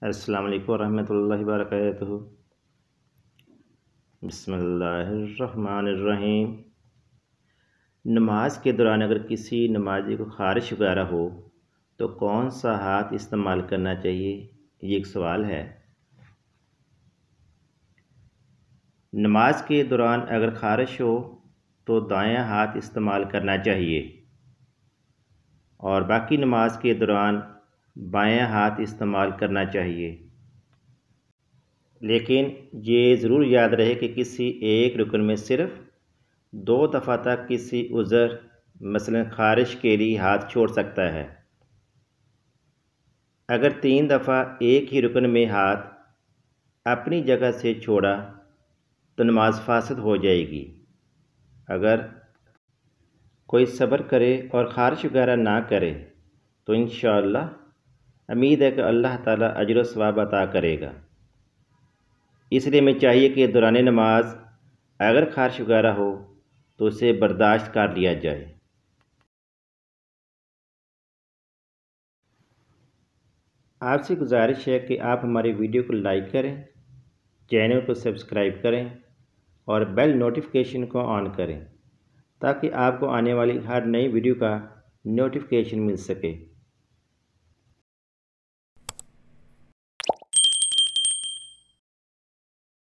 السلام علیکم ورحمۃ اللہ وبرکاتہ۔ بسم اللہ الرحمن الرحیم۔ نماز کے دوران اگر کسی نمازی کو خارش وغیرہ ہو تو کون سا ہاتھ استعمال کرنا چاہیے، یہ ایک سوال ہے۔ نماز کے دوران اگر خارش ہو تو دایاں ہاتھ استعمال کرنا چاہیے اور باقی نماز کے دوران بایاں ہاتھ استعمال کرنا چاہیے، لیکن یہ ضرور یاد رہے کہ کسی ایک رکن میں صرف 2 دفعہ تک کسی عذر مثلا خارش کے لیے ہاتھ چھوڑ سکتا ہے۔ اگر 3 دفعہ ایک ہی رکن میں ہاتھ اپنی جگہ سے چھوڑا تو نماز فاسد ہو جائے گی۔ اگر کوئی صبر کرے اور خارش وغیرہ نہ کرے تو انشاءاللہ امید ہے کہ اللہ تعالیٰ اجر و ثواب عطا کرے گا۔ اس لیے ہمیں چاہیے کہ دوران نماز اگر خارش وغیرہ ہو تو اسے برداشت کر لیا جائے۔ آپ سے گزارش ہے کہ آپ ہماری ویڈیو کو لائک کریں، چینل کو سبسکرائب کریں اور بیل نوٹیفیکیشن کو آن کریں تاکہ آپ کو آنے والی ہر نئی ویڈیو کا نوٹیفیکیشن مل سکے۔